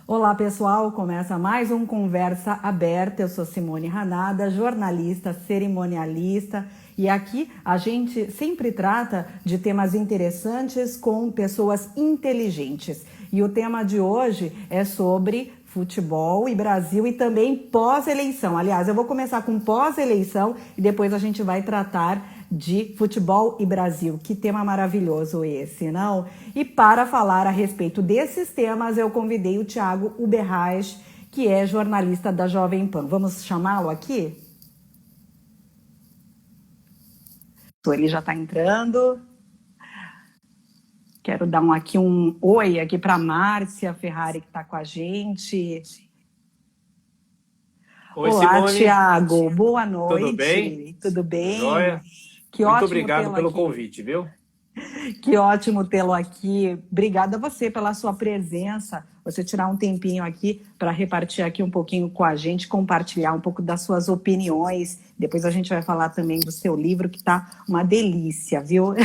Olá, pessoal. Começa mais um Conversa Aberta. Eu sou Simone Hanada, jornalista, cerimonialista, e aqui a gente sempre trata de temas interessantes com pessoas inteligentes. E o tema de hoje é sobre futebol e Brasil e também pós-eleição. Aliás, eu vou começar com pós-eleição e depois a gente vai tratar de futebol e Brasil. Que tema maravilhoso esse, não? E para falar a respeito desses temas, eu convidei o Thiago Uberraj, que é jornalista da Jovem Pan. Vamos chamá-lo aqui? Ele já está entrando. Quero dar um oi aqui para a Márcia Ferrari, que está com a gente. Oi, Olá, Simone. Thiago. Boa noite. Tudo bem? Tudo bem? Joia? Que Muito ótimo obrigado tê-lo pelo aqui. convite, viu? Que ótimo tê-lo aqui. Obrigada a você pela sua presença. Você tirar um tempinho aqui para repartir aqui um pouquinho com a gente, compartilhar um pouco das suas opiniões. Depois a gente vai falar também do seu livro, que está uma delícia, viu?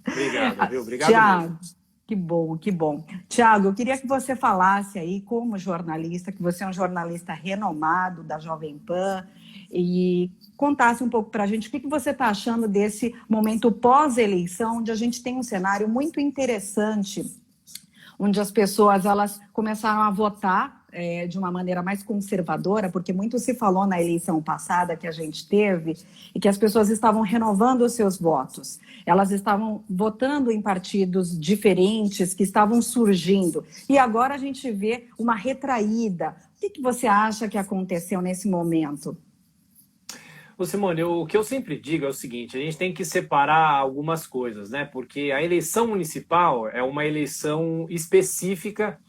Obrigado, viu? Obrigado Thiago, mesmo. que bom, que bom. Thiago, eu queria que você falasse aí como jornalista, que você é um jornalista renomado da Jovem Pan, e contasse um pouco para a gente o que você está achando desse momento pós-eleição, onde a gente tem um cenário muito interessante, onde as pessoas elas começaram a votar de uma maneira mais conservadora, porque muito se falou na eleição passada que a gente teve, e que as pessoas estavam renovando os seus votos. Elas estavam votando em partidos diferentes que estavam surgindo. E agora a gente vê uma retraída. O que você acha que aconteceu nesse momento? Ô, Simone, o que eu sempre digo é o seguinte, a gente tem que separar algumas coisas, né? Porque a eleição municipal é uma eleição específica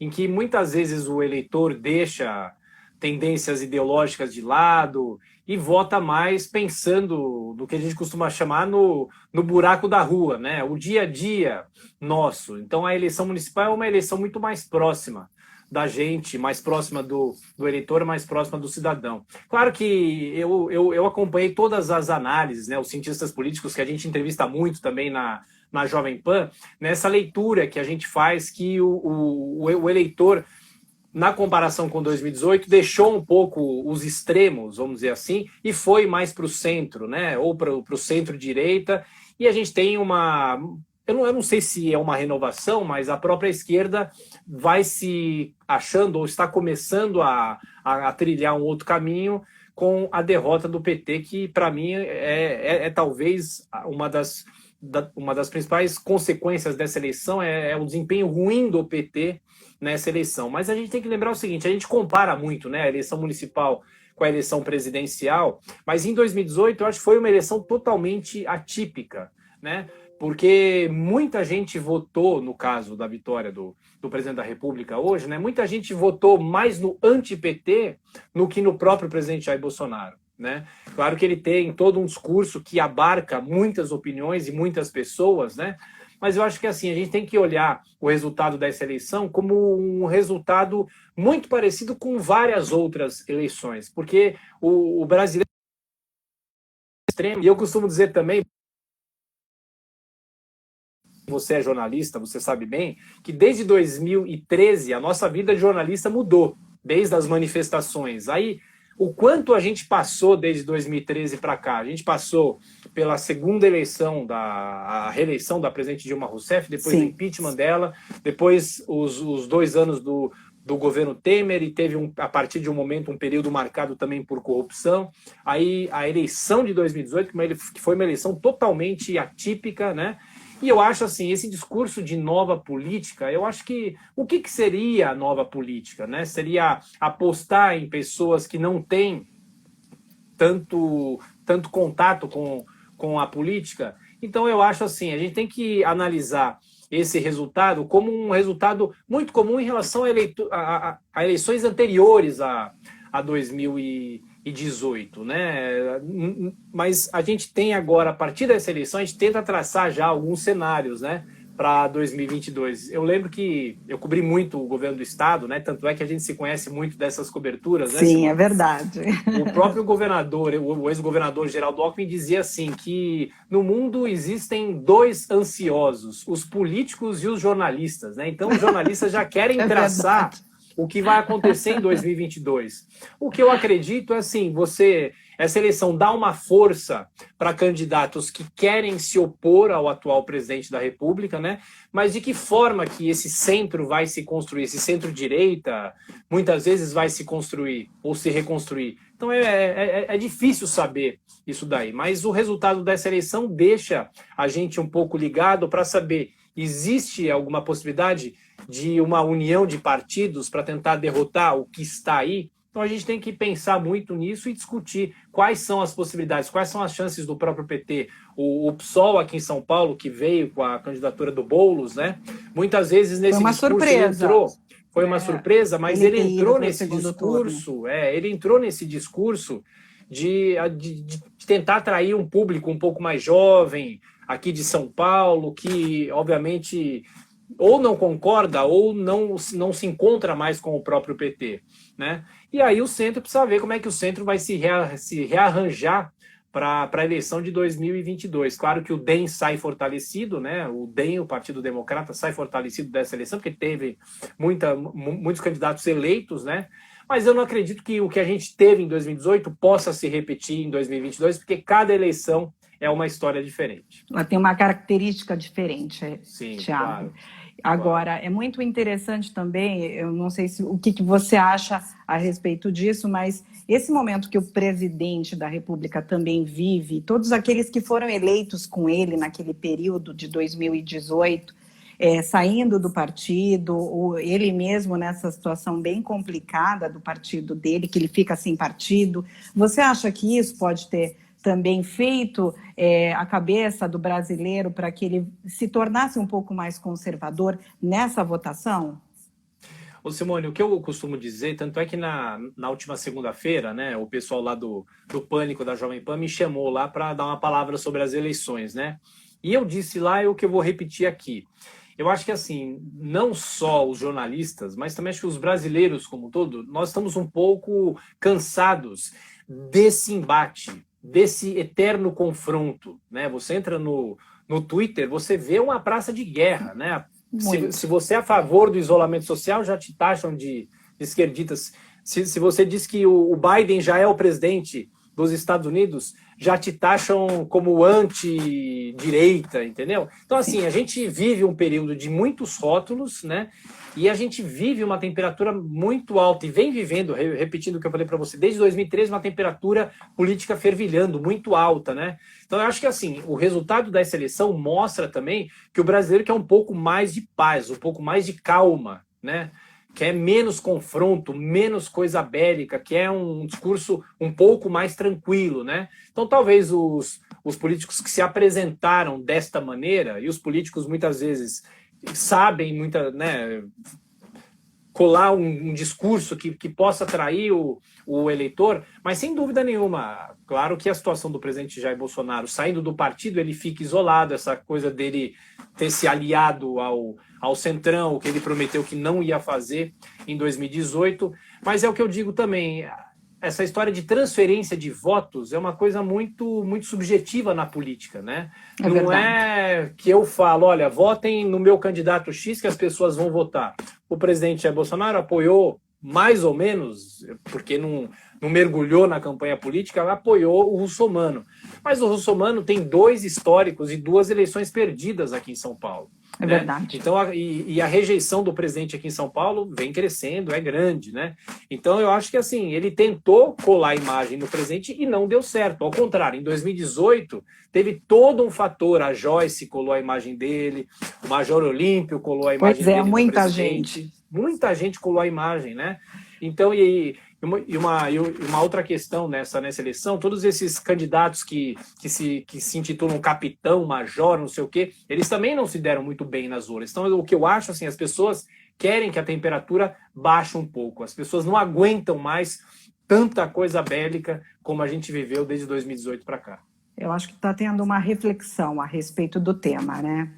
em que muitas vezes o eleitor deixa tendências ideológicas de lado e vota mais pensando no que a gente costuma chamar no buraco da rua, né? O dia a dia nosso. Então a eleição municipal é uma eleição muito mais próxima da gente, mais próxima do eleitor, mais próxima do cidadão. Claro que eu acompanhei todas as análises, né, os cientistas políticos que a gente entrevista muito também na Jovem Pan, nessa leitura que a gente faz que o eleitor, na comparação com 2018, deixou um pouco os extremos, vamos dizer assim, e foi mais para o centro, né, ou para o centro-direita, e a gente tem uma... Eu não sei se é uma renovação, mas a própria esquerda vai se achando ou está começando a trilhar um outro caminho com a derrota do PT, que para mim é talvez uma das principais consequências dessa eleição, é o desempenho ruim do PT nessa eleição. Mas a gente tem que lembrar o seguinte, a gente compara muito, né, a eleição municipal com a eleição presidencial, mas em 2018 eu acho que foi uma eleição totalmente atípica, né? Porque muita gente votou, no caso da vitória do presidente da República hoje, né? Muita gente votou mais no anti-PT do que no próprio presidente Jair Bolsonaro, né? Claro que ele tem todo um discurso que abarca muitas opiniões e muitas pessoas, né? Mas eu acho que assim, a gente tem que olhar o resultado dessa eleição como um resultado muito parecido com várias outras eleições, porque o brasileiro é extremo, e eu costumo dizer também, você é jornalista, você sabe bem, que desde 2013 a nossa vida de jornalista mudou, desde as manifestações. Aí, o quanto a gente passou desde 2013 para cá? A gente passou pela segunda eleição, a reeleição da presidente Dilma Rousseff, depois do impeachment dela, depois os 2 anos do governo Temer, e teve, a partir de um momento, um período marcado também por corrupção. Aí a eleição de 2018, que foi uma eleição totalmente atípica, né? E eu acho assim, esse discurso de nova política, eu acho que o que seria a nova política, né? Seria apostar em pessoas que não têm tanto contato com a política. Então eu acho assim, a gente tem que analisar esse resultado como um resultado muito comum em relação a eleições anteriores a 2018, né? Mas a gente tem agora, a partir dessa eleição, a gente tenta traçar já alguns cenários, né, para 2022. Eu lembro que eu cobri muito o governo do estado, né? Tanto é que a gente se conhece muito dessas coberturas, né? Sim, é verdade. O próprio governador, o ex-governador Geraldo Alckmin, dizia assim que no mundo existem 2 ansiosos, os políticos e os jornalistas, né? Então os jornalistas já querem traçar o que vai acontecer em 2022. O que eu acredito é assim, essa eleição dá uma força para candidatos que querem se opor ao atual presidente da República, né? Mas de que forma que esse centro vai se construir? Esse centro-direita muitas vezes vai se construir ou se reconstruir. Então é difícil saber isso daí, mas o resultado dessa eleição deixa a gente um pouco ligado para saber, existe alguma possibilidade de uma união de partidos para tentar derrotar o que está aí? Então a gente tem que pensar muito nisso e discutir quais são as possibilidades, quais são as chances do próprio PT. O PSOL aqui em São Paulo, que veio com a candidatura do Boulos, né? Muitas vezes nesse Foi uma discurso surpresa. ele entrou, foi uma surpresa, mas ele entrou nesse discurso, ele entrou nesse discurso de tentar atrair um público um pouco mais jovem aqui de São Paulo, que obviamente ou não concorda ou não se encontra mais com o próprio PT, né? E aí o centro precisa ver como é que o centro vai se rearranjar para a eleição de 2022. Claro que o DEM sai fortalecido, né? O DEM, o Partido Democrata, sai fortalecido dessa eleição, porque teve muitos candidatos eleitos, né? Mas eu não acredito que o que a gente teve em 2018 possa se repetir em 2022, porque cada eleição é uma história diferente. Ela tem uma característica diferente, sim, Thiago. Claro. Agora, é muito interessante também, eu não sei o que você acha a respeito disso, mas esse momento que o presidente da República também vive, todos aqueles que foram eleitos com ele naquele período de 2018, saindo do partido, ou ele mesmo nessa situação bem complicada do partido dele, que ele fica sem partido, você acha que isso pode ter também feito a cabeça do brasileiro para que ele se tornasse um pouco mais conservador nessa votação? Ô Simone, o que eu costumo dizer, tanto é que na última segunda-feira, né, o pessoal lá do Pânico da Jovem Pan me chamou lá para dar uma palavra sobre as eleições, né? E eu disse lá o que eu vou repetir aqui. Eu acho que, assim, não só os jornalistas, mas também acho que os brasileiros como um todo, nós estamos um pouco cansados desse embate, desse eterno confronto, né? Você entra no Twitter, você vê uma praça de guerra, né? Se você é a favor do isolamento social, já te taxam de esquerdistas. Se você diz que o Biden já é o presidente dos Estados Unidos, já te taxam como anti-direita, entendeu? Então, assim, a gente vive um período de muitos rótulos, né? E a gente vive uma temperatura muito alta, e vem vivendo, repetindo o que eu falei para você, desde 2013, uma temperatura política fervilhando, muito alta, né? Então, eu acho que, assim, o resultado dessa eleição mostra também que o brasileiro quer um pouco mais de paz, um pouco mais de calma, né? Quer menos confronto, menos coisa bélica, quer um discurso um pouco mais tranquilo, né? Então, talvez os políticos que se apresentaram desta maneira, e os políticos muitas vezes sabem, né, colar um discurso que possa atrair o eleitor, mas sem dúvida nenhuma, claro que a situação do presidente Jair Bolsonaro saindo do partido, ele fica isolado, essa coisa dele ter se aliado ao Centrão, o que ele prometeu que não ia fazer em 2018, mas é o que eu digo também, essa história de transferência de votos é uma coisa muito, muito subjetiva na política, né? Não é que eu falo, olha, votem no meu candidato X que as pessoas vão votar. O presidente Jair Bolsonaro apoiou mais ou menos, porque não mergulhou na campanha política, apoiou o Russomano. Mas o Russomano tem 2 históricos e 2 eleições perdidas aqui em São Paulo. É verdade. Então, a rejeição do presidente aqui em São Paulo vem crescendo, é grande, né? Então, eu acho que, assim, ele tentou colar a imagem no presidente e não deu certo. Ao contrário, em 2018, teve todo um fator. A Joyce colou a imagem dele, o Major Olímpio colou a imagem dele. Muita gente. Muita gente colou a imagem, né? Então, e uma outra questão nessa eleição, todos esses candidatos que se intitulam capitão, major, não sei o quê, eles também não se deram muito bem nas urnas. Então, o que eu acho, assim, as pessoas querem que a temperatura baixe um pouco. As pessoas não aguentam mais tanta coisa bélica como a gente viveu desde 2018 para cá. Eu acho que está tendo uma reflexão a respeito do tema, né?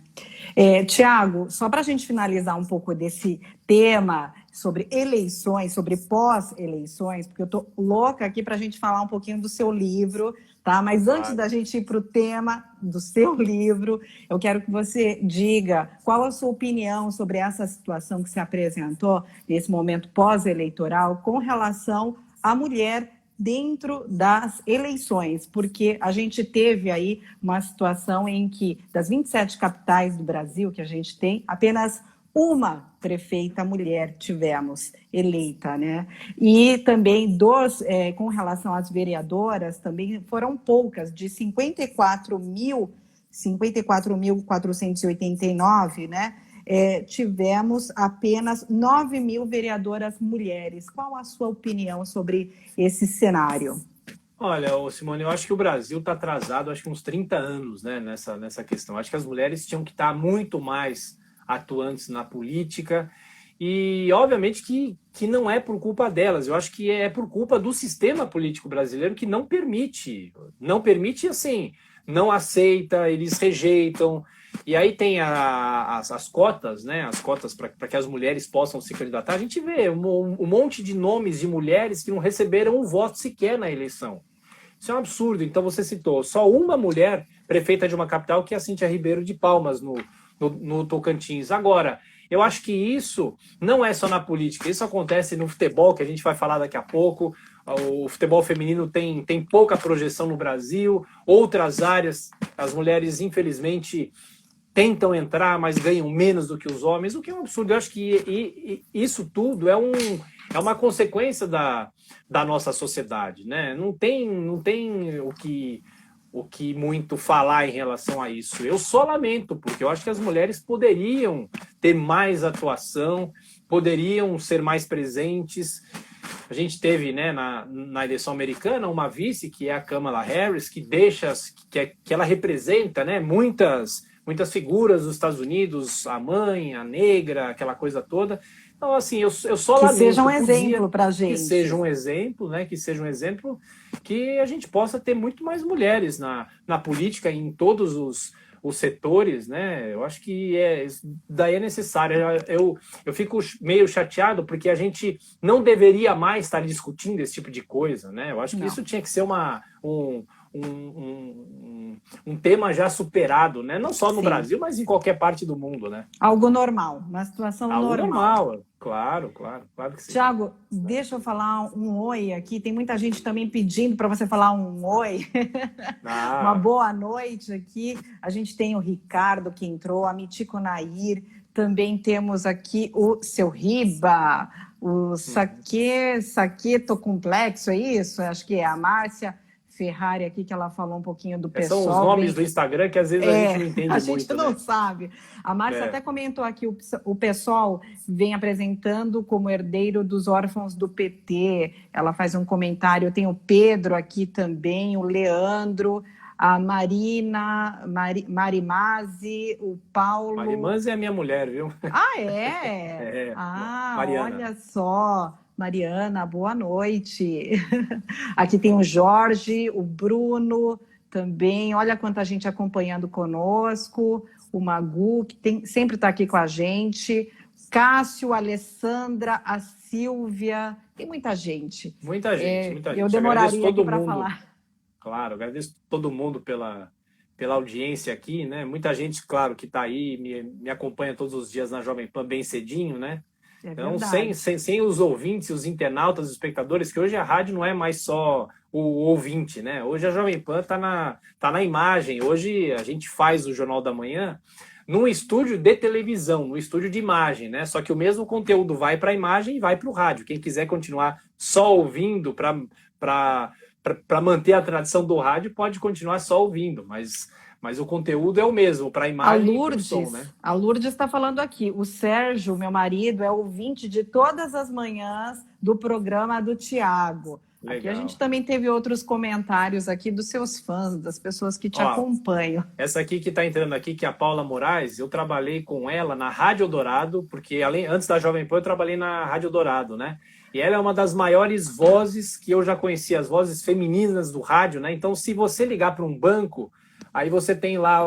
Tiago, só para a gente finalizar um pouco desse tema sobre eleições, sobre pós-eleições, porque eu estou louca aqui para a gente falar um pouquinho do seu livro, tá? Mas antes Claro. da gente ir para o tema do seu livro, eu quero que você diga qual a sua opinião sobre essa situação que se apresentou nesse momento pós-eleitoral com relação à mulher dentro das eleições, porque a gente teve aí uma situação em que, das 27 capitais do Brasil que a gente tem, apenas uma prefeita mulher tivemos eleita, né? E também com relação às vereadoras, também foram poucas, de 54.489, né? Tivemos apenas 9.000 vereadoras mulheres. Qual a sua opinião sobre esse cenário? Olha, Simone, eu acho que o Brasil está atrasado, acho que uns 30 anos, né, nessa questão. Acho que as mulheres tinham que estar muito mais atuantes na política e, obviamente, que não é por culpa delas. Eu acho que é por culpa do sistema político brasileiro que não permite, assim, não aceita, eles rejeitam. E aí tem as cotas, né? As cotas para que as mulheres possam se candidatar. A gente vê um monte de nomes de mulheres que não receberam um voto sequer na eleição. Isso é um absurdo. Então você citou só uma mulher prefeita de uma capital, que é a Cíntia Ribeiro de Palmas, no Tocantins. Agora, eu acho que isso não é só na política, isso acontece no futebol, que a gente vai falar daqui a pouco. O futebol feminino tem pouca projeção no Brasil, outras áreas, as mulheres, infelizmente, tentam entrar, mas ganham menos do que os homens, o que é um absurdo. Eu acho que isso tudo é uma consequência da nossa sociedade, né? Não tem o que muito falar em relação a isso. Eu só lamento, porque eu acho que as mulheres poderiam ter mais atuação, poderiam ser mais presentes. A gente teve, né, na eleição americana, uma vice, que é a Kamala Harris, que ela representa, né, muitas figuras dos Estados Unidos, a mãe, a negra, aquela coisa toda. Então, assim, eu só lamento. Que seja um exemplo para a gente. Que seja um exemplo, né? Que seja um exemplo que a gente possa ter muito mais mulheres na política, em todos os setores, né? Eu acho que daí é necessário. Eu fico meio chateado porque a gente não deveria mais estar discutindo esse tipo de coisa, né? Eu acho que isso tinha que ser um tema já superado, né? Não só no Brasil, mas em qualquer parte do mundo, né? Algo normal, uma situação normal. Claro que sim. Tiago, deixa eu falar um oi aqui. Tem muita gente também pedindo para você falar um oi. Uma boa noite aqui. A gente tem o Ricardo que entrou, a Mitiko Nair. Também temos aqui o seu Riba, o Saqueto Complexo, é isso? Acho que é a Márcia Ferrari aqui, que ela falou um pouquinho do pessoal. São os nomes do Instagram que às vezes a gente não entende muito. A gente não né? sabe. A Márcia até comentou aqui, o pessoal vem apresentando como herdeiro dos órfãos do PT. Ela faz um comentário, tem o Pedro aqui também, o Leandro, a Marina, Marimase, o Paulo... Marimase é a minha mulher, viu? Ah, é? Mariana. Olha só... Mariana, boa noite. Aqui tem o Jorge, o Bruno também. Olha quanta gente acompanhando conosco. O Magu, que sempre está aqui com a gente. Cássio, a Alessandra, a Silvia. Tem muita gente. Muita gente. Eu demoraria aqui para falar. Claro, agradeço todo mundo pela audiência aqui, né? Muita gente, claro, que está aí, me acompanha todos os dias na Jovem Pan bem cedinho, né? Então, sem os ouvintes, os internautas, os espectadores, que hoje a rádio não é mais só o ouvinte, né? Hoje a Jovem Pan tá na imagem. Hoje a gente faz o Jornal da Manhã num estúdio de televisão, num estúdio de imagem, né? Só que o mesmo conteúdo vai para a imagem e vai para o rádio. Quem quiser continuar só ouvindo para manter a tradição do rádio, pode continuar só ouvindo, mas o conteúdo é o mesmo, para a imagem e para o som, né? A Lourdes está falando aqui. O Sérgio, meu marido, é ouvinte de todas as manhãs do programa do Tiago. Aqui a gente também teve outros comentários aqui dos seus fãs, das pessoas que te acompanham. Essa aqui que está entrando aqui, que é a Paula Moraes, eu trabalhei com ela na Rádio Dourado, porque antes da Jovem Pan eu trabalhei na Rádio Dourado, né? E ela é uma das maiores vozes que eu já conheci, as vozes femininas do rádio, né? Então, se você ligar para um banco, aí você tem lá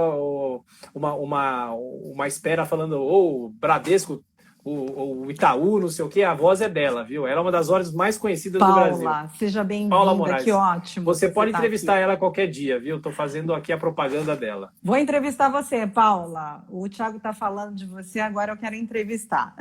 uma espera falando, Bradesco, o Itaú, não sei o quê, a voz é dela, viu? Ela é uma das vozes mais conhecidas do Brasil. Paula, seja Paula bem-vinda, Moraes. que ótimo. Você pode tá entrevistar aqui. ela qualquer dia, viu? Estou fazendo aqui a propaganda dela. Vou entrevistar você, Paula. O Thiago está falando de você, agora eu quero entrevistar.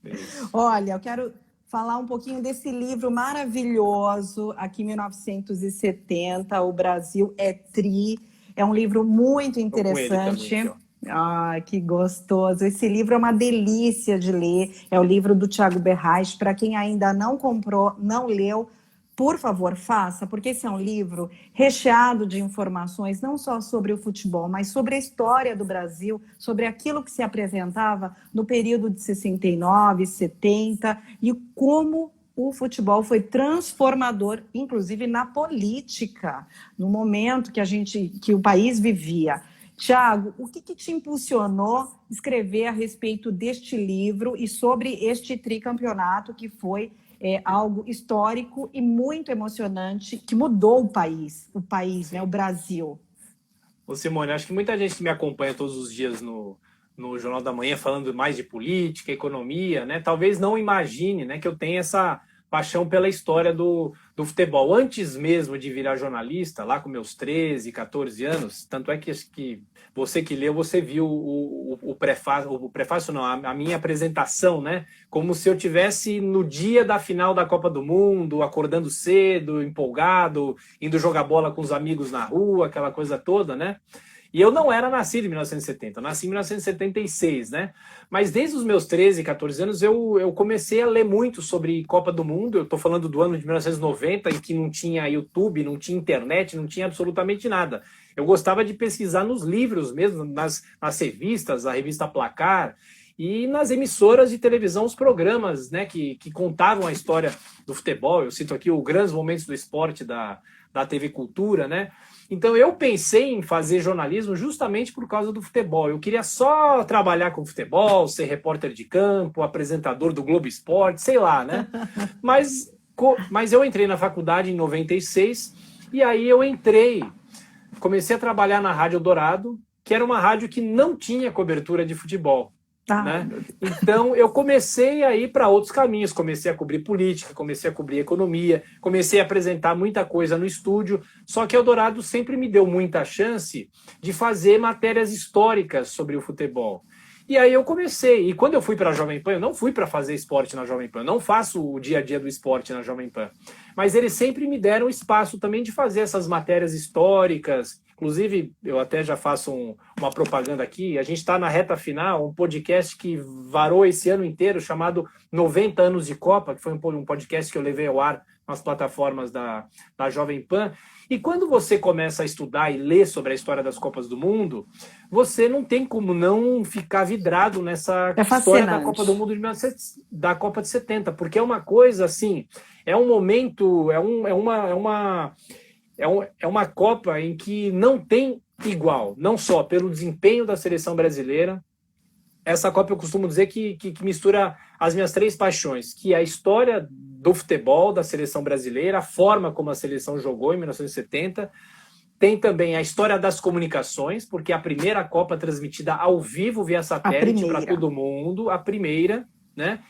Isso. Olha, eu quero falar um pouquinho desse livro maravilhoso, aqui em 1970, O Brasil é Tri. É um livro muito interessante. Também, ah, que gostoso. Esse livro é uma delícia de ler. É o livro do Thiago Berrais. Para quem ainda não comprou, não leu, por favor, faça, porque esse é um livro recheado de informações, não só sobre o futebol, mas sobre a história do Brasil, sobre aquilo que se apresentava no período de 69, 70 e como o futebol foi transformador, inclusive na política, no momento que o país vivia. Thiago, o que te impulsionou a escrever a respeito deste livro e sobre este tricampeonato que foi algo histórico e muito emocionante, que mudou o país, né, o Brasil? Ô Simone, acho que muita gente que me acompanha todos os dias no Jornal da Manhã falando mais de política, economia, né, talvez não imagine, né, que eu tenho essa paixão pela história do futebol. Antes mesmo de virar jornalista, lá com meus 13, 14 anos, tanto é que você que leu, você viu o prefácio não, a minha apresentação, né? Como se eu tivesse no dia da final da Copa do Mundo, acordando cedo, empolgado, indo jogar bola com os amigos na rua, aquela coisa toda, né? E eu não era nascido em 1970, eu nasci em 1976, né? Mas desde os meus 13, 14 anos eu comecei a ler muito sobre Copa do Mundo. Eu estou falando do ano de 1990, em que não tinha YouTube, não tinha internet, não tinha absolutamente nada. Eu gostava de pesquisar nos livros mesmo, nas revistas, a revista Placar, e nas emissoras de televisão, os programas, né, que contavam a história do futebol. Eu cito aqui o Grandes Momentos do Esporte da TV Cultura, né? Então eu pensei em fazer jornalismo justamente por causa do futebol. Eu queria só trabalhar com futebol, ser repórter de campo, apresentador do Globo Esporte, sei lá, né? Mas eu entrei na faculdade em 96 e aí comecei a trabalhar na Rádio Dourado, que era uma rádio que não tinha cobertura de futebol. Né? Então eu comecei a ir para outros caminhos, comecei a cobrir política, comecei a cobrir economia, comecei a apresentar muita coisa no estúdio, só que Eldorado sempre me deu muita chance de fazer matérias históricas sobre o futebol. E aí eu comecei, e quando eu fui para a Jovem Pan, eu não fui para fazer esporte na Jovem Pan, não faço o dia a dia do esporte na Jovem Pan, mas eles sempre me deram espaço também de fazer essas matérias históricas. Inclusive, eu até já faço uma propaganda aqui, a gente está na reta final, um podcast que varou esse ano inteiro, chamado 90 Anos de Copa, que foi um podcast que eu levei ao ar nas plataformas da Jovem Pan. E quando você começa a estudar e ler sobre a história das Copas do Mundo, você não tem como não ficar vidrado nessa história da Copa do Mundo da Copa de 70, porque é uma coisa assim, é um momento, é uma Copa em que não tem igual, não só pelo desempenho da seleção brasileira. Essa Copa eu costumo dizer que mistura as minhas três paixões, que é a história do futebol, da seleção brasileira, a forma como a seleção jogou em 1970. Tem também a história das comunicações, porque é a primeira Copa transmitida ao vivo via satélite para todo mundo, a primeira, né?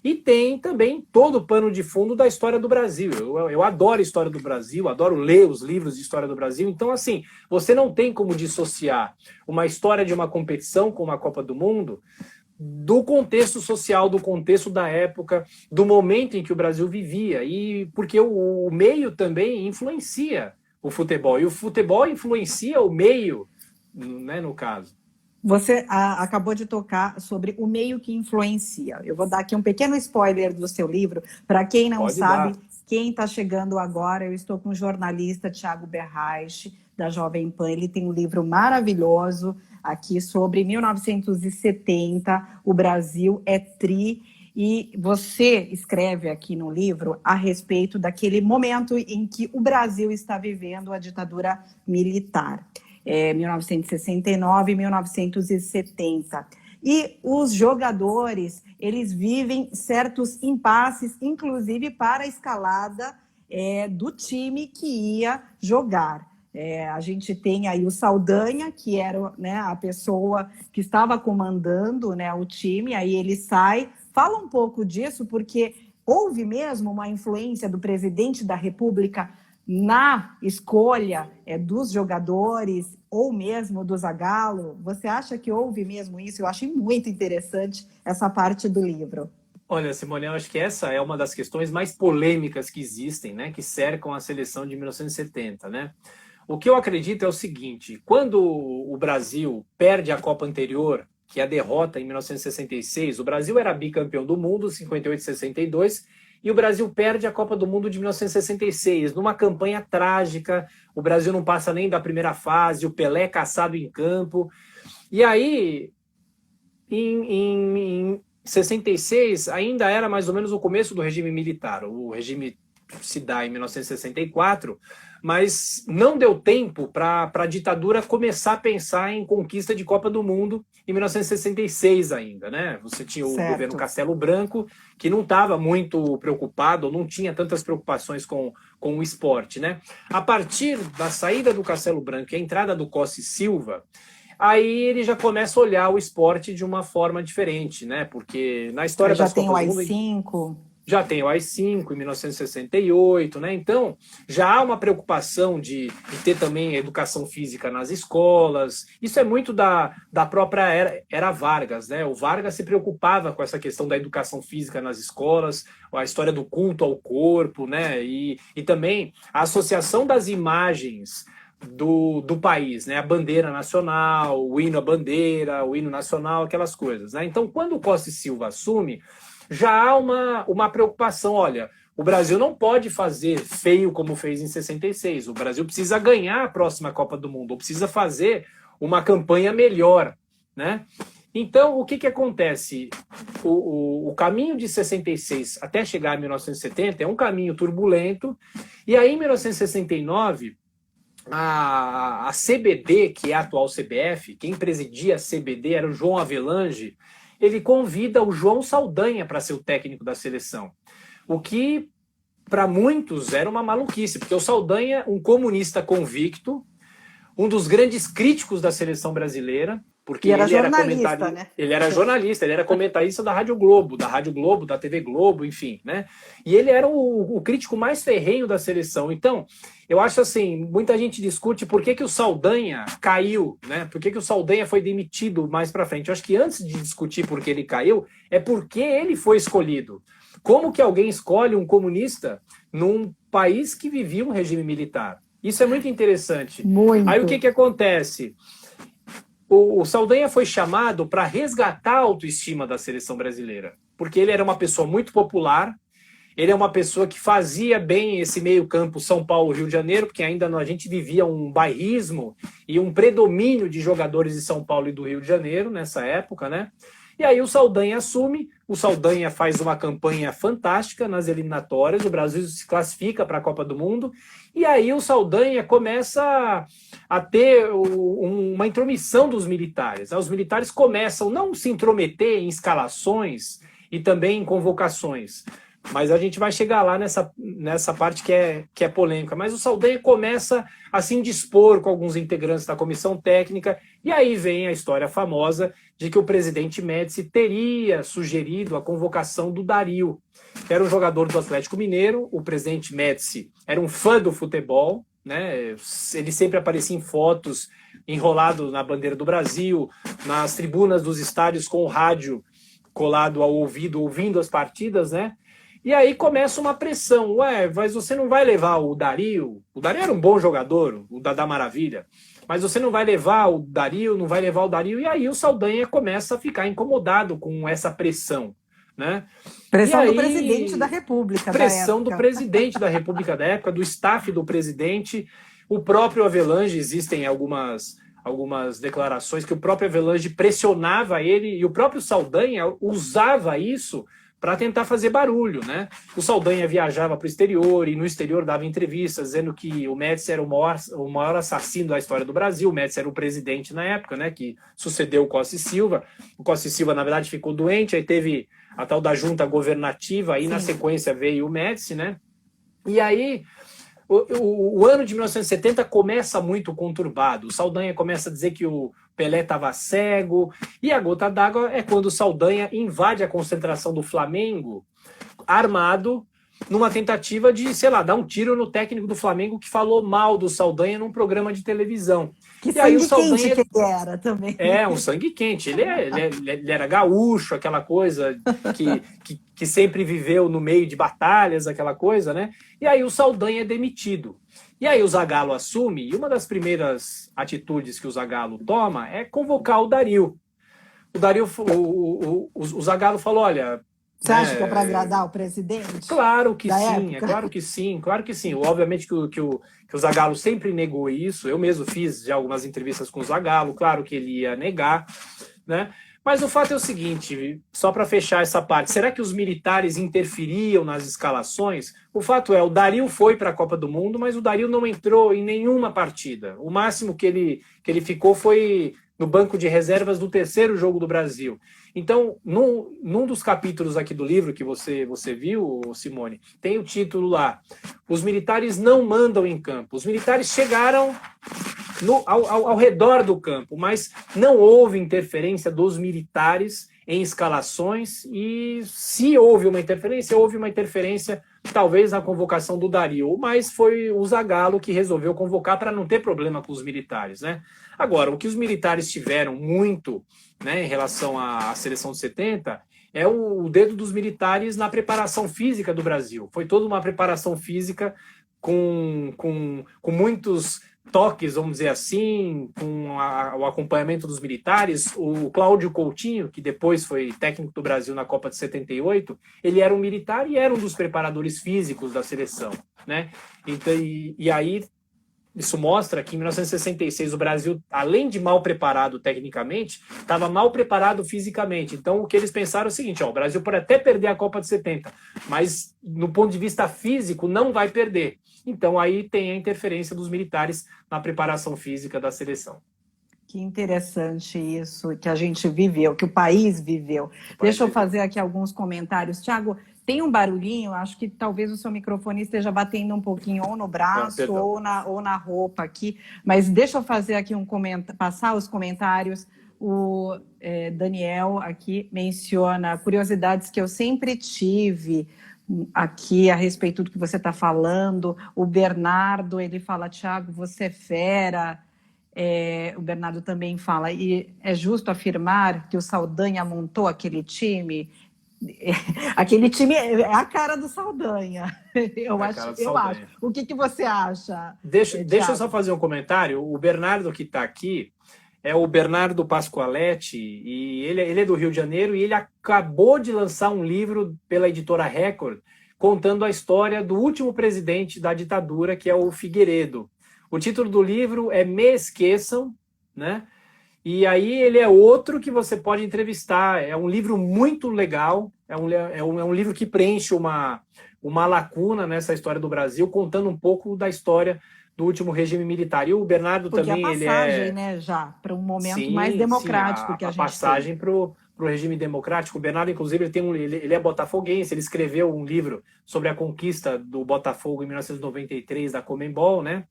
E tem também todo o pano de fundo da história do Brasil. Eu adoro a história do Brasil, adoro ler os livros de história do Brasil. Então, assim, você não tem como dissociar uma história de uma competição como a Copa do Mundo do contexto social, do contexto da época, do momento em que o Brasil vivia. E porque o meio também influencia o futebol. E o futebol influencia o meio, né, no caso. Você acabou de tocar sobre o meio que influencia. Eu vou dar aqui um pequeno spoiler do seu livro. Para quem não sabe, quem está chegando agora, eu estou com o jornalista Thiago Berrais, da Jovem Pan. Ele tem um livro maravilhoso aqui sobre 1970, o Brasil é Tri. E você escreve aqui no livro a respeito daquele momento em que o Brasil está vivendo a ditadura militar. 1969 e 1970. E os jogadores, eles vivem certos impasses, inclusive para a escalada do time que ia jogar. A gente tem aí o Saldanha, que era, né, a pessoa que estava comandando, né, o time, aí ele sai Fala um pouco disso, porque houve mesmo uma influência do presidente da República na escolha dos jogadores ou mesmo do Zagallo. Você acha que houve mesmo isso? Eu achei muito interessante essa parte do livro. Olha, Simone, eu acho que essa é uma das questões mais polêmicas que existem, né, que cercam a seleção de 1970, né? O que eu acredito é o seguinte: quando o Brasil perde a Copa anterior, que é a derrota em 1966, o Brasil era bicampeão do mundo, 58 e 62, e o Brasil perde a Copa do Mundo de 1966, numa campanha trágica. O Brasil não passa nem da primeira fase, o Pelé é caçado em campo. E aí, em 66, ainda era mais ou menos o começo do regime militar. O regime se dá em 1964, mas não deu tempo para a ditadura começar a pensar em conquista de Copa do Mundo em 1966 ainda, né? Você tinha o governo Castelo Branco, que não estava muito preocupado, ou não tinha tantas preocupações com o esporte, né? A partir da saída do Castelo Branco e a entrada do Costa e Silva, aí ele já começa a olhar o esporte de uma forma diferente, né? Porque na história das Copas do Mundo... Já tem o AI-5. Já tem o AI-5 em 1968, né? Então, já há uma preocupação de ter também educação física nas escolas. Isso é muito da própria era Vargas, né? O Vargas se preocupava com essa questão da educação física nas escolas, a história do culto ao corpo, né? E também a associação das imagens do país, né? A bandeira nacional, o hino à bandeira, o hino nacional, aquelas coisas, né? Então, quando o Costa e Silva assume, já há uma preocupação. Olha, o Brasil não pode fazer feio como fez em 66. O Brasil precisa ganhar a próxima Copa do Mundo, ou precisa fazer uma campanha melhor, né? Então, o que acontece? O caminho de 66 até chegar a 1970 é um caminho turbulento, e aí em 1969, a CBD, que é a atual CBF, quem presidia a CBD era o João Avelange. Ele convida o João Saldanha para ser o técnico da seleção. O que, para muitos, era uma maluquice, porque o Saldanha, um comunista convicto, um dos grandes críticos da seleção brasileira, porque ele era comentarista, né? Ele era jornalista, ele era comentarista da Rádio Globo, da TV Globo, enfim, né? E ele era o crítico mais ferrenho da seleção. Então, eu acho assim, muita gente discute por que o Saldanha caiu, né? Por que o Saldanha foi demitido mais para frente. Eu acho que antes de discutir por que ele caiu, é porque ele foi escolhido. Como que alguém escolhe um comunista num país que vivia um regime militar? Isso é muito interessante. Muito. Aí o que acontece? O Saldanha foi chamado para resgatar a autoestima da seleção brasileira, porque ele era uma pessoa muito popular, ele é uma pessoa que fazia bem esse meio-campo São Paulo-Rio de Janeiro, porque ainda a gente vivia um bairrismo e um predomínio de jogadores de São Paulo e do Rio de Janeiro nessa época, né? E aí o Saldanha assume, o Saldanha faz uma campanha fantástica nas eliminatórias, o Brasil se classifica para a Copa do Mundo, e aí o Saldanha começa a ter uma intromissão dos militares. Os militares começam não a se intrometer em escalações e também em convocações, mas a gente vai chegar lá nessa parte que é polêmica. Mas o Saldanha começa a se indispor com alguns integrantes da comissão técnica, e aí vem a história famosa de que o presidente Médici teria sugerido a convocação do Dario, que era um jogador do Atlético Mineiro. O presidente Médici era um fã do futebol, né? Ele sempre aparecia em fotos enrolado na bandeira do Brasil, nas tribunas dos estádios com o rádio colado ao ouvido, ouvindo as partidas, né? E aí começa uma pressão. Mas você não vai levar o Dario? O Dario era um bom jogador, o Dadá Maravilha. Mas você não vai levar o Dario, não vai levar o Dario. E aí o Saldanha começa a ficar incomodado com essa pressão, né? Pressão do presidente da República da época. Pressão do presidente da República da época, do staff do presidente. O próprio Avelange, existem algumas declarações que o próprio Avelange pressionava ele, e o próprio Saldanha usava isso para tentar fazer barulho, né? O Saldanha viajava para o exterior e no exterior dava entrevistas dizendo que o Médici era o maior assassino da história do Brasil. O Médici era o presidente na época, né? Que sucedeu o Costa e Silva. O Costa e Silva, na verdade, ficou doente, aí teve a tal da junta governativa, aí na sequência veio o Médici, né? E aí o ano de 1970 começa muito conturbado. O Saldanha começa a dizer que o Pelé estava cego, e a gota d'água é quando o Saldanha invade a concentração do Flamengo armado numa tentativa de, sei lá, dar um tiro no técnico do Flamengo que falou mal do Saldanha num programa de televisão. Que e aí sangue o Saldanha quente que ele era também. É, um sangue quente. Ele era gaúcho, aquela coisa que sempre viveu no meio de batalhas, aquela coisa, né? E aí o Saldanha é demitido. E aí o Zagallo assume, e uma das primeiras atitudes que o Zagallo toma é convocar o Darío. O Zagallo falou, olha... Você acha que é para agradar o presidente? Claro que sim, época? claro que sim, claro que sim. Obviamente que o Zagallo sempre negou isso. Eu mesmo fiz já algumas entrevistas com o Zagallo, claro que ele ia negar, né? Mas o fato é o seguinte, só para fechar essa parte, será que os militares interferiam nas escalações? O fato é, o Darío foi para a Copa do Mundo, mas o Darío não entrou em nenhuma partida. O máximo que ele ficou foi no banco de reservas do terceiro jogo do Brasil. Então, num dos capítulos aqui do livro que você viu, Simone, tem o título lá, os militares não mandam em campo. Os militares chegaram ao redor do campo, mas não houve interferência dos militares em escalações, e se houve uma interferência talvez na convocação do Darío, mas foi o Zagallo que resolveu convocar para não ter problema com os militares, né? Agora, o que os militares tiveram muito, né, em relação à seleção de 70 é o dedo dos militares na preparação física do Brasil. Foi toda uma preparação física com muitos toques, vamos dizer assim, com o acompanhamento dos militares. O Cláudio Coutinho, que depois foi técnico do Brasil na Copa de 78, ele era um militar e era um dos preparadores físicos da seleção, né? Então, e aí isso mostra que em 1966 o Brasil, além de mal preparado tecnicamente, estava mal preparado fisicamente. Então o que eles pensaram é o seguinte, o Brasil pode até perder a Copa de 70, mas no ponto de vista físico não vai perder. Então aí tem a interferência dos militares na preparação física da seleção. Que interessante isso que a gente viveu, que o país viveu. Deixa eu fazer aqui alguns comentários. Tiago, tem um barulhinho, acho que talvez o seu microfone esteja batendo um pouquinho ou no braço ou na roupa aqui, mas deixa eu fazer aqui passar os comentários. O Daniel aqui menciona curiosidades que eu sempre tive aqui a respeito do que você está falando. O Bernardo, ele fala, Tiago, você é fera. O Bernardo também fala, e é justo afirmar que o Saldanha montou aquele time? Aquele time é a cara do Saldanha. Eu acho. O que você acha? Deixa eu só fazer um comentário. O Bernardo que está aqui é o Bernardo Pascoaletti, e ele é do Rio de Janeiro, e ele acabou de lançar um livro pela editora Record contando a história do último presidente da ditadura, que é o Figueiredo. O título do livro é Me Esqueçam, né? E aí ele é outro que você pode entrevistar. É um livro muito legal, é um livro que preenche uma lacuna nessa história do Brasil, contando um pouco da história do último regime militar. E o Bernardo também, ele é... né, já, para um momento mais democrático que a gente tem. A passagem para o regime democrático. O Bernardo, inclusive, ele é botafoguense, ele escreveu um livro sobre a conquista do Botafogo em 1993 da Conmebol, né?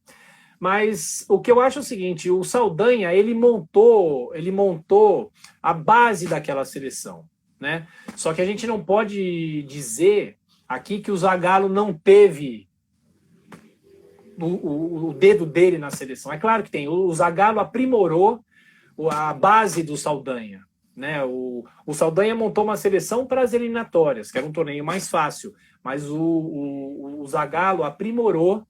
Mas o que eu acho é o seguinte, o Saldanha, ele montou a base daquela seleção, né? Só que a gente não pode dizer aqui que o Zagallo não teve o dedo dele na seleção. É claro que tem. O Zagallo aprimorou a base do Saldanha, né? O Saldanha montou uma seleção para as eliminatórias, que era um torneio mais fácil, mas o Zagallo aprimorou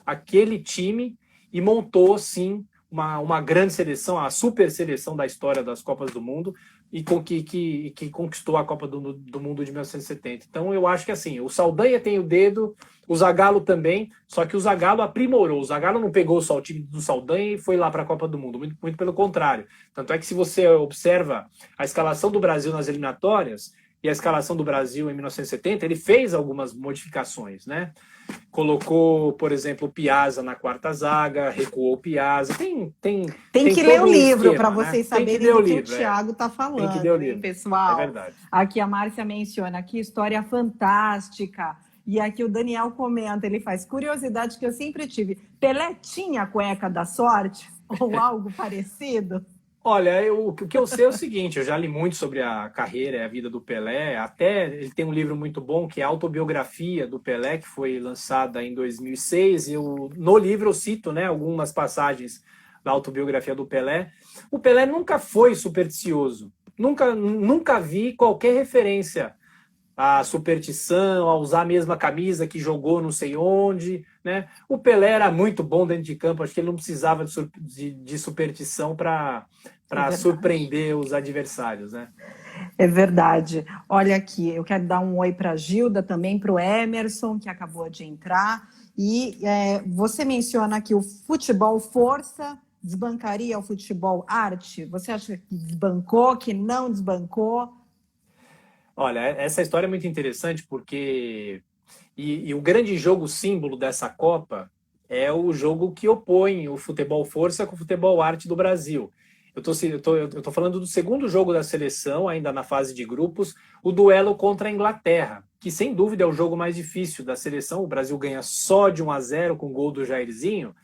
aquele time e montou, sim, uma grande seleção, a super seleção da história das Copas do Mundo, e que conquistou a Copa do Mundo de 1970. Então, eu acho que assim, o Saldanha tem o dedo, o Zagallo também, só que o Zagallo aprimorou. O Zagallo não pegou só o time do Saldanha e foi lá para a Copa do Mundo, muito pelo contrário. Tanto é que se você observa a escalação do Brasil nas eliminatórias e a escalação do Brasil em 1970, ele fez algumas modificações, né? Colocou, por exemplo, o Piazza na quarta zaga, recuou o Piazza. Tem que ler o livro para vocês saberem do que o Thiago está falando, tem que ler o livro, pessoal. É verdade. Aqui a Márcia menciona, que história fantástica. E aqui o Daniel comenta, ele faz curiosidade que eu sempre tive. Pelé tinha a cueca da sorte ou algo parecido? Olha, o que eu sei é o seguinte, eu já li muito sobre a carreira e a vida do Pelé, até ele tem um livro muito bom que é a Autobiografia do Pelé, que foi lançada em 2006, e no livro eu cito, né, algumas passagens da autobiografia do Pelé. O Pelé nunca foi supersticioso, nunca vi qualquer referência à superstição, a usar a mesma camisa que jogou não sei onde, né? O Pelé era muito bom dentro de campo, acho que ele não precisava de superstição para surpreender os adversários, né? É verdade. Olha aqui, eu quero dar um oi para a Gilda, também para o Emerson, que acabou de entrar. E você menciona que o futebol força desbancaria o futebol arte? Você acha que desbancou, que não desbancou? Olha, essa história é muito interessante porque e o grande jogo símbolo dessa Copa é o jogo que opõe o futebol força com o futebol arte do Brasil. Eu tô falando do segundo jogo da seleção, ainda na fase de grupos, o duelo contra a Inglaterra, que sem dúvida é o jogo mais difícil da seleção. O Brasil ganha só de 1-0 com o gol do Jairzinho.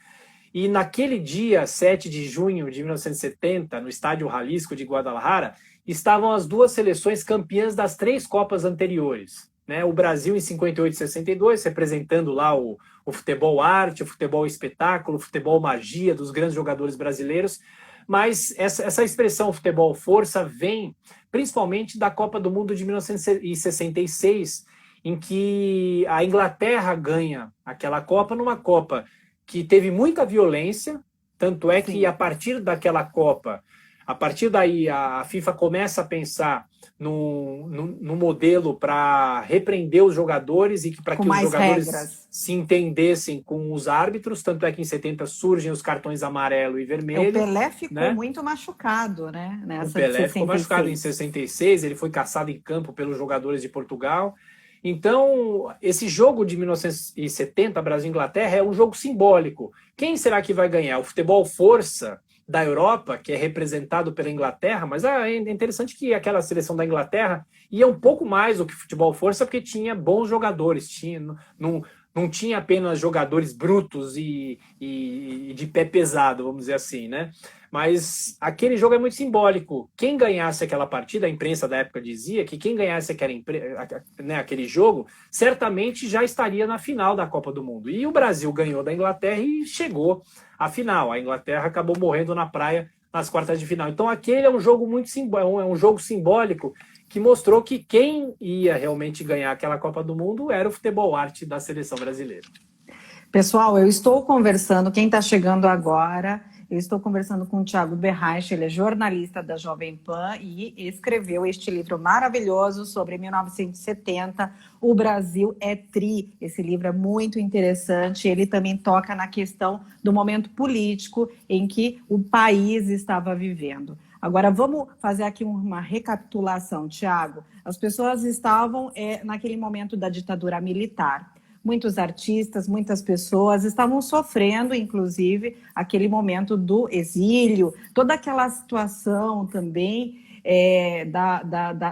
E naquele dia, 7 de junho de 1970, no Estádio Jalisco de Guadalajara, estavam as duas seleções campeãs das 3 Copas anteriores. Né? O Brasil em 58 e 62, representando lá o futebol arte, o futebol espetáculo, o futebol magia dos grandes jogadores brasileiros. Mas essa expressão futebol força vem principalmente da Copa do Mundo de 1966, em que a Inglaterra ganha aquela Copa numa Copa que teve muita violência, tanto é que a partir daquela Copa, a partir daí a FIFA começa a pensar no modelo para repreender os jogadores e para que os jogadores se entendessem com os árbitros, tanto é que em 70 surgem os cartões amarelo e vermelho. O Pelé ficou muito machucado, né? O Pelé ficou machucado em 66, ele foi caçado em campo pelos jogadores de Portugal. Então, esse jogo de 1970, Brasil-Inglaterra, é um jogo simbólico. Quem será que vai ganhar? O futebol força da Europa, que é representado pela Inglaterra, mas é interessante que aquela seleção da Inglaterra ia um pouco mais do que futebol força, porque tinha bons jogadores, não tinha apenas jogadores brutos e de pé pesado, vamos dizer assim, né? Mas aquele jogo é muito simbólico. Quem ganhasse aquela partida, a imprensa da época dizia que quem ganhasse aquele jogo, certamente já estaria na final da Copa do Mundo. E o Brasil ganhou da Inglaterra e chegou à final. A Inglaterra acabou morrendo na praia nas quartas de final. Então aquele é um jogo muito simbólico, é um jogo simbólico que mostrou que quem ia realmente ganhar aquela Copa do Mundo era o futebol arte da seleção brasileira. Pessoal, eu estou conversando, quem está chegando agora, eu estou conversando com o Thiago Berraich, ele é jornalista da Jovem Pan e escreveu este livro maravilhoso sobre 1970, O Brasil é Tri. Esse livro é muito interessante, ele também toca na questão do momento político em que o país estava vivendo. Agora, vamos fazer aqui uma recapitulação, Thiago. As pessoas estavam naquele momento da ditadura militar. Muitos artistas, muitas pessoas estavam sofrendo, inclusive, aquele momento do exílio, toda aquela situação também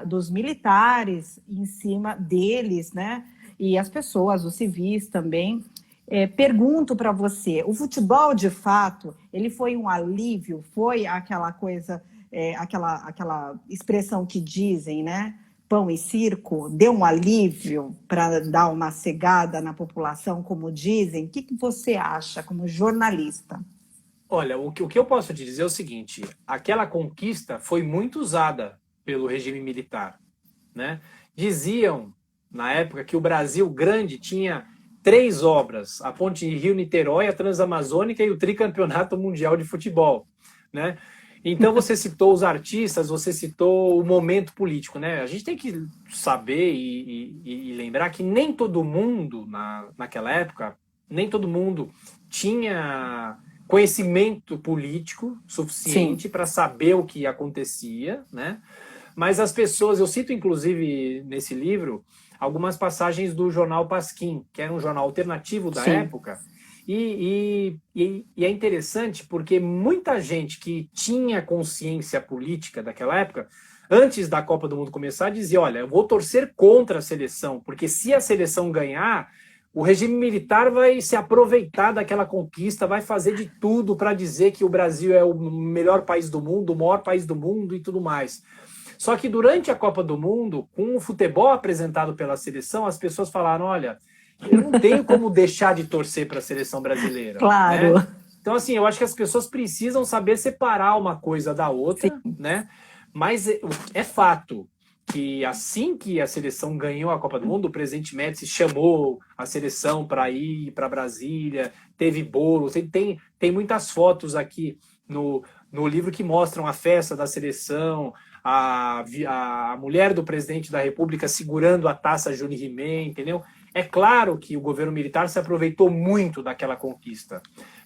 dos militares em cima deles, né? E as pessoas, os civis também. Pergunto para você, o futebol, de fato, ele foi um alívio? Foi aquela coisa, aquela expressão que dizem, né? Pão e circo, deu um alívio para dar uma cegada na população, como dizem? O que você acha como jornalista? Olha, o que eu posso te dizer é o seguinte, aquela conquista foi muito usada pelo regime militar, né? Diziam, na época, que o Brasil grande tinha 3 obras, a Ponte Rio-Niterói, a Transamazônica e o Tricampeonato Mundial de Futebol, né? Então você citou os artistas, você citou o momento político, né? A gente tem que saber e lembrar que nem todo mundo naquela época, nem todo mundo tinha conhecimento político suficiente para saber o que acontecia, né? Mas as pessoas, eu cito inclusive nesse livro algumas passagens do jornal Pasquim, que era um jornal alternativo da época. E é interessante porque muita gente que tinha consciência política daquela época antes da Copa do Mundo começar, dizia, olha, eu vou torcer contra a seleção, porque se a seleção ganhar, o regime militar vai se aproveitar daquela conquista, vai fazer de tudo para dizer que o Brasil é o melhor país do mundo, o maior país do mundo e tudo mais. Só que durante a Copa do Mundo, com o futebol apresentado pela seleção, as pessoas falaram, olha, eu não tenho como deixar de torcer para a seleção brasileira. Claro. Né? Então, assim, eu acho que as pessoas precisam saber separar uma coisa da outra, né? Mas é fato que assim que a seleção ganhou a Copa do Mundo, o presidente Médici chamou a seleção para ir para Brasília, teve bolo, tem muitas fotos aqui no livro que mostram a festa da seleção, a mulher do presidente da República segurando a taça Jules Rimet, entendeu? É claro que o governo militar se aproveitou muito daquela conquista,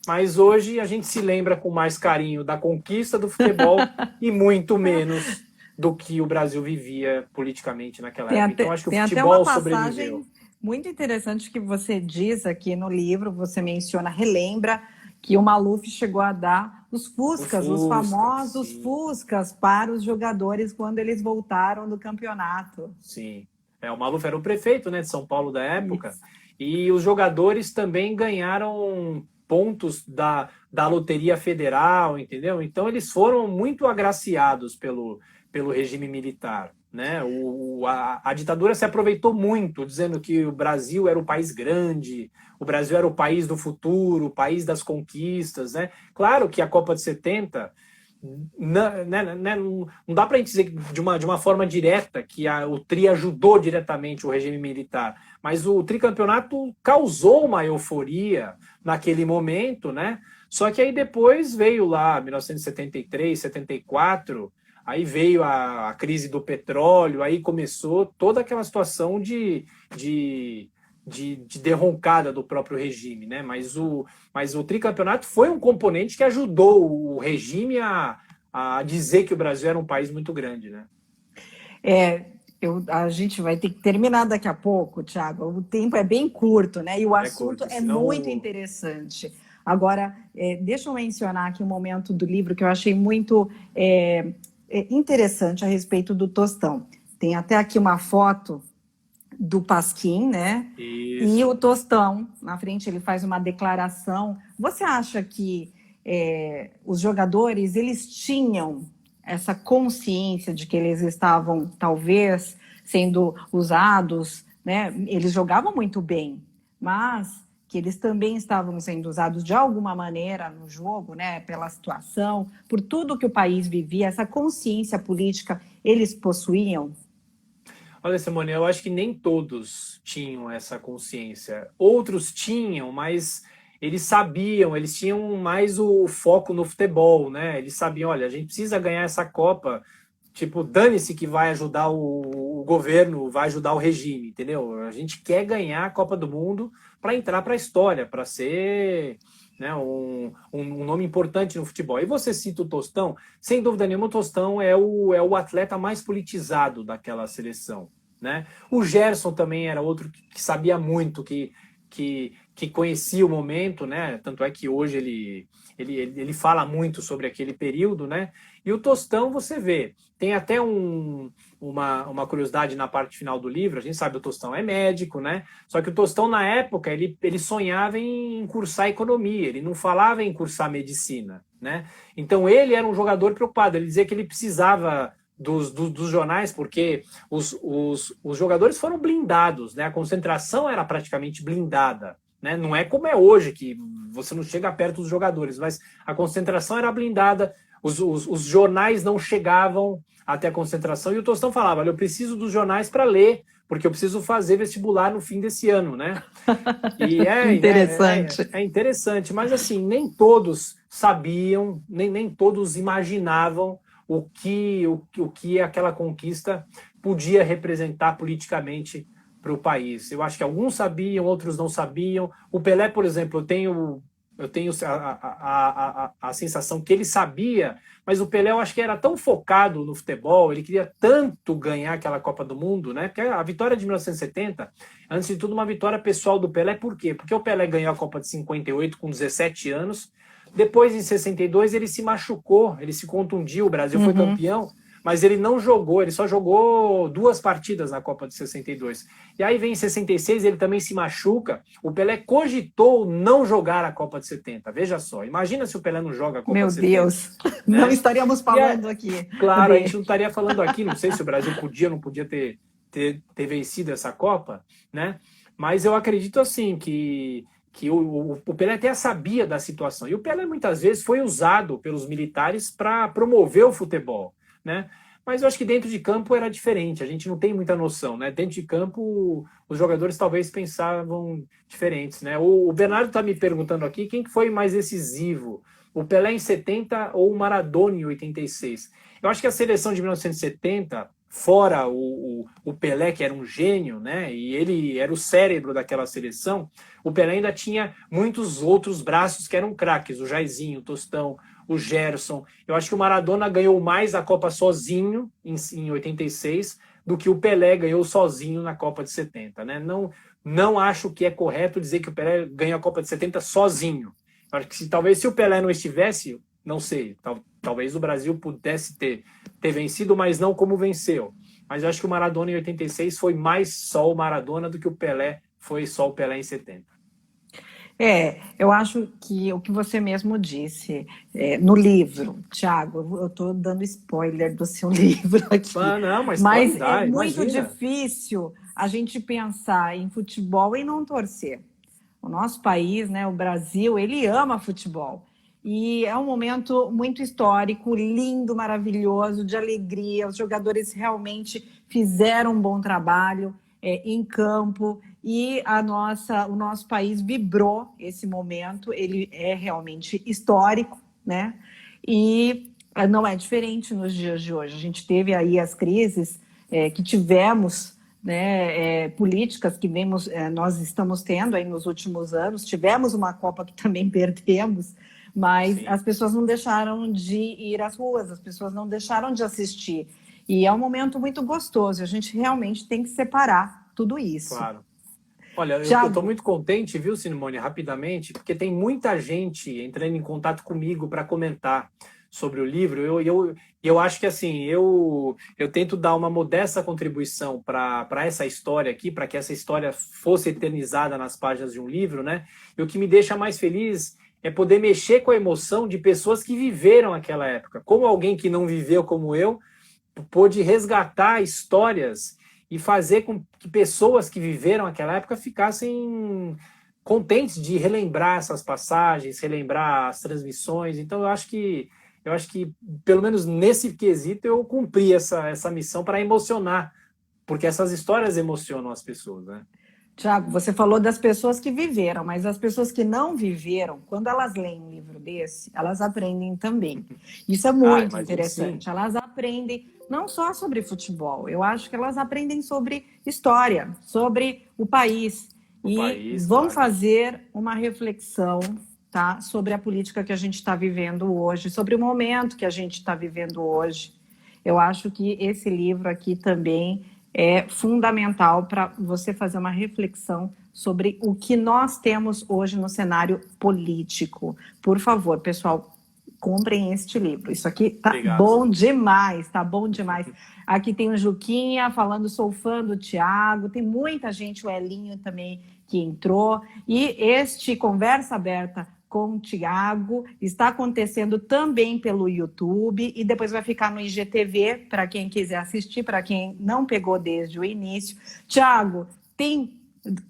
mas hoje a gente se lembra com mais carinho da conquista do futebol e muito menos do que o Brasil vivia politicamente naquela época. Então, acho que o futebol sobreviveu. Muito interessante que você diz aqui no livro, você menciona, relembra que o Maluf chegou a dar os Fuscas, os famosos sim. Fuscas para os jogadores quando eles voltaram do campeonato. Sim, o Maluf era o prefeito, né, de São Paulo da época, isso. E os jogadores também ganharam pontos da Loteria Federal, entendeu? Então eles foram muito agraciados pelo regime militar, né? A ditadura se aproveitou muito, dizendo que o Brasil era o país grande, o Brasil era o país do futuro, o país das conquistas, né? Claro que a Copa de 70, não dá para a gente dizer de uma forma direta que o Tri ajudou diretamente o regime militar, mas o tricampeonato causou uma euforia naquele momento, né? Só que aí depois veio lá 1973, 74, aí veio a crise do petróleo, aí começou toda aquela situação de derrocada do próprio regime, né? Mas o tricampeonato foi um componente que ajudou o regime a dizer que o Brasil era um país muito grande, né? A gente vai ter que terminar daqui a pouco, Thiago. O tempo é bem curto, né? E o assunto é muito interessante. Agora, deixa eu mencionar aqui um momento do livro que eu achei muito interessante a respeito do Tostão. Tem até aqui uma foto do Pasquim, né? Isso. E o Tostão, na frente, ele faz uma declaração. Você acha que os jogadores, eles tinham essa consciência de que eles estavam, talvez, sendo usados, né? Eles jogavam muito bem, mas que eles também estavam sendo usados de alguma maneira no jogo, né? Pela situação, por tudo que o país vivia, essa consciência política, eles possuíam? Olha, Simone, eu acho que nem todos tinham essa consciência. Outros tinham, mas eles sabiam, eles tinham mais o foco no futebol, né? Eles sabiam, olha, a gente precisa ganhar essa Copa, tipo, dane-se que vai ajudar o governo, vai ajudar o regime, entendeu? A gente quer ganhar a Copa do Mundo para entrar para a história, para ser, né, um nome importante no futebol. E você cita o Tostão, sem dúvida nenhuma, o Tostão é o atleta mais politizado daquela seleção, né? O Gerson também era outro que sabia muito, que conhecia o momento, né? Tanto é que hoje ele fala muito sobre aquele período, né? E o Tostão, você vê, tem até uma curiosidade na parte final do livro. A gente sabe que o Tostão é médico, né? Só que o Tostão, na época, ele sonhava em cursar economia, ele não falava em cursar medicina, né? Então ele era um jogador preocupado, ele dizia que ele precisava dos jornais, porque os jogadores foram blindados, né? A concentração era praticamente blindada, né? Não é como é hoje, que você não chega perto dos jogadores, mas a concentração era blindada, os jornais não chegavam até a concentração, e o Tostão falava, olha, eu preciso dos jornais para ler, porque eu preciso fazer vestibular no fim desse ano, né? E interessante. É interessante, mas assim, nem todos sabiam, nem todos imaginavam o que aquela conquista podia representar politicamente para o país. Eu acho que alguns sabiam, outros não sabiam. O Pelé, por exemplo, eu tenho a sensação que ele sabia, mas o Pelé, eu acho que era tão focado no futebol, ele queria tanto ganhar aquela Copa do Mundo, né? Porque a vitória de 1970, antes de tudo, uma vitória pessoal do Pelé. Por quê? Porque o Pelé ganhou a Copa de 58 com 17 anos. Depois, em 62, ele se machucou, ele se contundiu, o Brasil foi campeão, mas ele não jogou, ele só jogou 2 partidas na Copa de 62. E aí vem em 66, ele também se machuca. O Pelé cogitou não jogar a Copa de 70. Veja só, imagina se o Pelé não joga a Copa Meu de 70. Deus, Né? não estaríamos falando aqui. Claro, a gente não estaria falando aqui, não sei se o Brasil podia ou não podia ter vencido essa Copa, né? Mas eu acredito assim que o Pelé até sabia da situação. E o Pelé muitas vezes foi usado pelos militares para promover o futebol, né? Mas eu acho que dentro de campo era diferente, a gente não tem muita noção, né? Dentro de campo, os jogadores talvez pensavam diferentes, né? O Bernardo está me perguntando aqui quem que foi mais decisivo, o Pelé em 70 ou o Maradona em 86? Eu acho que a seleção de 1970, fora o Pelé, que era um gênio, né? E ele era o cérebro daquela seleção, o Pelé ainda tinha muitos outros braços que eram craques, o Jairzinho, o Tostão, o Gerson. Eu acho que o Maradona ganhou mais a Copa sozinho em 86 do que o Pelé ganhou sozinho na Copa de 70, né? Não acho que é correto dizer que o Pelé ganhou a Copa de 70 sozinho. Eu acho que talvez se o Pelé não estivesse, não sei, talvez o Brasil pudesse ter vencido, mas não como venceu. Mas eu acho que o Maradona em 86 foi mais só o Maradona do que o Pelé foi só o Pelé em 70. Eu acho que o que você mesmo disse no livro, Thiago, eu estou dando spoiler do seu livro aqui, não, mas é muito difícil a gente pensar em futebol e não torcer. O nosso país, né, o Brasil, ele ama futebol. E é um momento muito histórico, lindo, maravilhoso, de alegria. Os jogadores realmente fizeram um bom trabalho em campo e o nosso país vibrou esse momento. Ele é realmente histórico, né? E não é diferente nos dias de hoje. A gente teve aí as crises que tivemos, né, políticas que nós estamos tendo aí nos últimos anos. Tivemos uma Copa que também perdemos, mas sim, as pessoas não deixaram de ir às ruas, as pessoas não deixaram de assistir. E é um momento muito gostoso, a gente realmente tem que separar tudo isso. Claro. Olha, eu estou muito contente, viu, Simone, rapidamente, porque tem muita gente entrando em contato comigo para comentar sobre o livro. Eu acho que assim, eu tento dar uma modesta contribuição para essa história aqui, para que essa história fosse eternizada nas páginas de um livro, né? E o que me deixa mais feliz é poder mexer com a emoção de pessoas que viveram aquela época. Como alguém que não viveu como eu, pôde resgatar histórias e fazer com que pessoas que viveram aquela época ficassem contentes de relembrar essas passagens, relembrar as transmissões. Então, eu acho que, pelo menos nesse quesito, eu cumpri essa missão para emocionar, porque essas histórias emocionam as pessoas, né? Tiago, você falou das pessoas que viveram, mas as pessoas que não viveram, quando elas leem um livro desse, elas aprendem também. Isso é muito interessante. Sim. Elas aprendem não só sobre futebol, eu acho que elas aprendem sobre história, sobre o país. Vão fazer uma reflexão, tá, sobre a política que a gente está vivendo hoje, sobre o momento que a gente está vivendo hoje. Eu acho que esse livro aqui também é fundamental para você fazer uma reflexão sobre o que nós temos hoje no cenário político. Por favor, pessoal, comprem este livro. Isso aqui tá bom demais, tá bom demais. Aqui tem o Juquinha falando, sou fã do Thiago, tem muita gente, o Elinho também que entrou. E este Conversa Aberta com o Thiago está acontecendo também pelo YouTube e depois vai ficar no IGTV para quem quiser assistir, para quem não pegou desde o início. Thiago,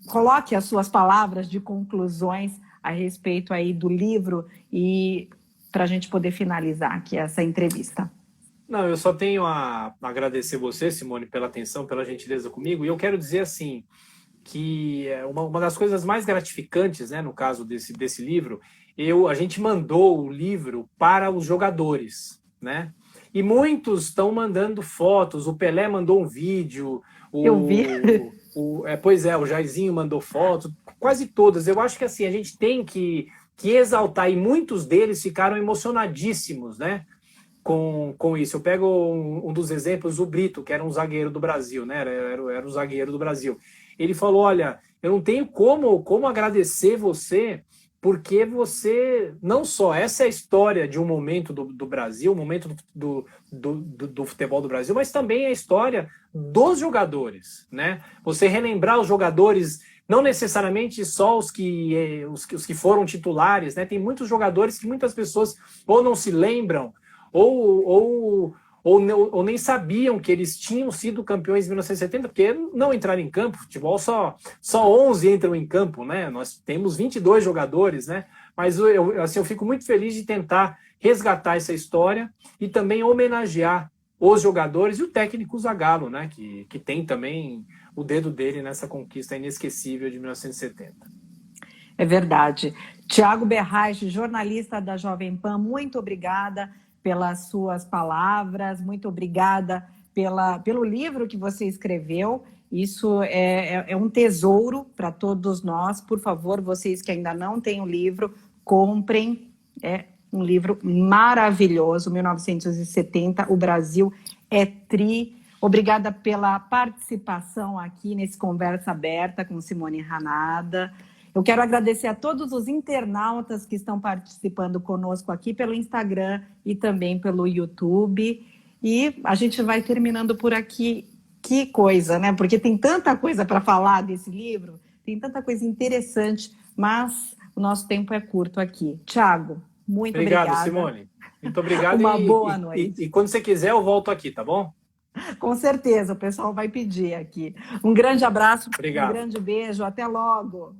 coloque as suas palavras de conclusões a respeito aí do livro e para a gente poder finalizar aqui essa entrevista. Não, eu só tenho a agradecer você, Simone, pela atenção, pela gentileza comigo, e eu quero dizer assim, que uma das coisas mais gratificantes, né, no caso desse livro, a gente mandou o livro para os jogadores, né? E muitos estão mandando fotos, o Pelé mandou um vídeo, eu vi. O Jairzinho mandou fotos, quase todas. Eu acho que assim, a gente tem que exaltar, e muitos deles ficaram emocionadíssimos, né? Com isso. Eu pego um dos exemplos, o Brito, que era um zagueiro do Brasil, né? Era o zagueiro do Brasil. Ele falou, olha, eu não tenho como agradecer você porque você, não só essa é a história de um momento do Brasil, um momento do futebol do Brasil, mas também é a história dos jogadores, né? Você relembrar os jogadores, não necessariamente só os que foram titulares, né? Tem muitos jogadores que muitas pessoas ou não se lembram, ou nem sabiam que eles tinham sido campeões em 1970, porque não entraram em campo. Futebol só 11 entram em campo, né? Nós temos 22 jogadores, né? Mas eu fico muito feliz de tentar resgatar essa história e também homenagear os jogadores e o técnico Zagallo, né? Que tem também o dedo dele nessa conquista inesquecível de 1970. É verdade. Thiago Berraich, jornalista da Jovem Pan, muito obrigada pelas suas palavras, muito obrigada pelo livro que você escreveu. Isso é um tesouro para todos nós. Por favor, vocês que ainda não têm o livro, comprem. É um livro maravilhoso, 1970, o Brasil é tri. Obrigada pela participação aqui nesse Conversa Aberta com Simone Hanada. Eu quero agradecer a todos os internautas que estão participando conosco aqui pelo Instagram e também pelo YouTube. E a gente vai terminando por aqui. Que coisa, né? Porque tem tanta coisa para falar desse livro, tem tanta coisa interessante, mas o nosso tempo é curto aqui. Thiago, muito obrigada. Obrigado, Simone. Muito obrigado. Uma boa noite. E quando você quiser, eu volto aqui, tá bom? Com certeza, o pessoal vai pedir aqui. Um grande abraço, Obrigado. Um grande beijo, até logo.